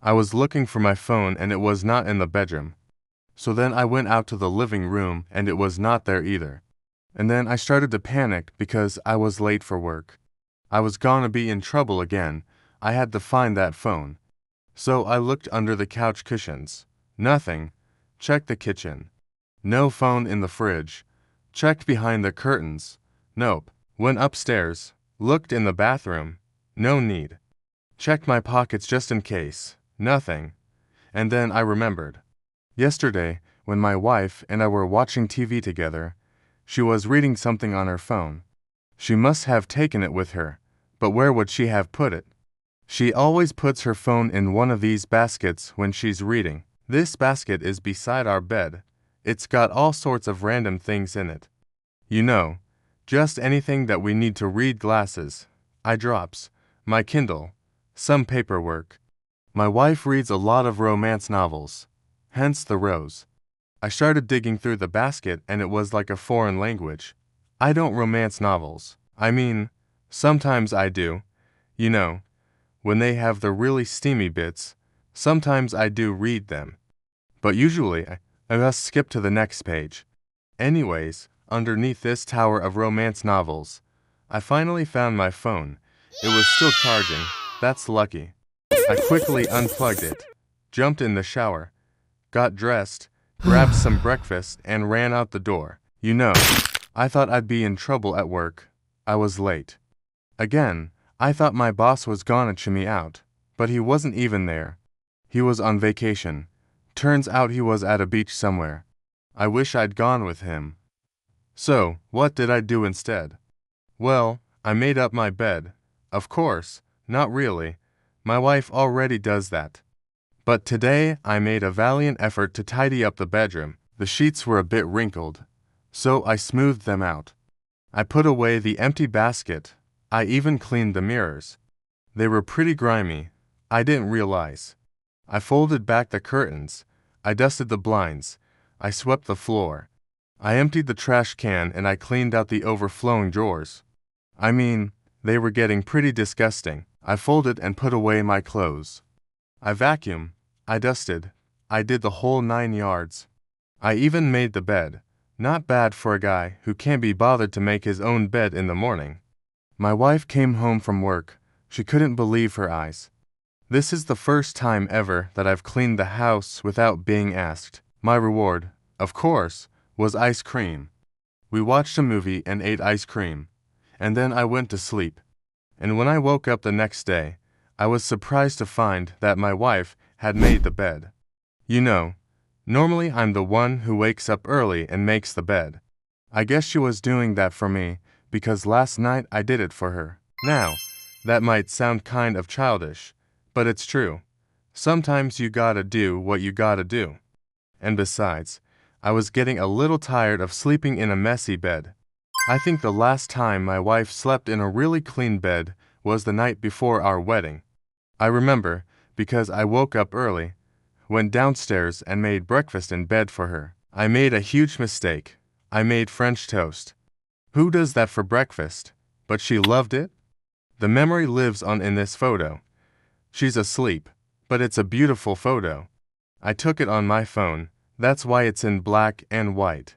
I was looking for my phone and it was not in the bedroom. So then I went out to the living room and it was not there either. And then I started to panic because I was late for work. I was gonna be in trouble again. I had to find that phone. So I looked under the couch cushions. Nothing. Checked the kitchen. No phone in the fridge. Checked behind the curtains. Nope. Went upstairs. Looked in the bathroom. No need. Checked my pockets just in case. Nothing. And then I remembered. Yesterday, when my wife and I were watching TV together, she was reading something on her phone. She must have taken it with her, but where would she have put it? She always puts her phone in one of these baskets when she's reading. This basket is beside our bed. It's got all sorts of random things in it. You know, just anything that we need to read: glasses, eye drops, my Kindle, some paperwork. My wife reads a lot of romance novels, hence the rose. I started digging through the basket and it was like a foreign language. I don't romance novels. I mean, sometimes I do. You know, when they have the really steamy bits, sometimes I do read them. But usually, I must skip to the next page. Anyways, underneath this tower of romance novels, I finally found my phone. It was still charging. That's lucky. I quickly unplugged it, jumped in the shower, got dressed, grabbed some breakfast, and ran out the door. You know, I thought I'd be in trouble at work. I was late. Again, I thought my boss was gonna chew me out, but he wasn't even there. He was on vacation. Turns out he was at a beach somewhere. I wish I'd gone with him. So, what did I do instead? Well, I made up my bed. Of course, not really. My wife already does that. But today I made a valiant effort to tidy up the bedroom. The sheets were a bit wrinkled, so I smoothed them out. I put away the empty basket. I even cleaned the mirrors. They were pretty grimy. I didn't realize. I folded back the curtains. I dusted the blinds. I swept the floor. I emptied the trash can and I cleaned out the overflowing drawers. I mean, they were getting pretty disgusting. I folded and put away my clothes. I vacuumed. I dusted. I did the whole 9 yards. I even made the bed. Not bad for a guy who can't be bothered to make his own bed in the morning. My wife came home from work. She couldn't believe her eyes. This is the first time ever that I've cleaned the house without being asked. My reward, of course, was ice cream. We watched a movie and ate ice cream. And then I went to sleep. And when I woke up the next day, I was surprised to find that my wife had made the bed. You know, normally I'm the one who wakes up early and makes the bed. I guess she was doing that for me because last night I did it for her. Now, that might sound kind of childish, but it's true. Sometimes you gotta do what you gotta do. And besides, I was getting a little tired of sleeping in a messy bed. I think the last time my wife slept in a really clean bed was the night before our wedding. I remember because I woke up early, went downstairs and made breakfast in bed for her. I made a huge mistake. I made French toast. Who does that for breakfast? But she loved it. The memory lives on in this photo. She's asleep, but it's a beautiful photo. I took it on my phone. That's why it's in black and white.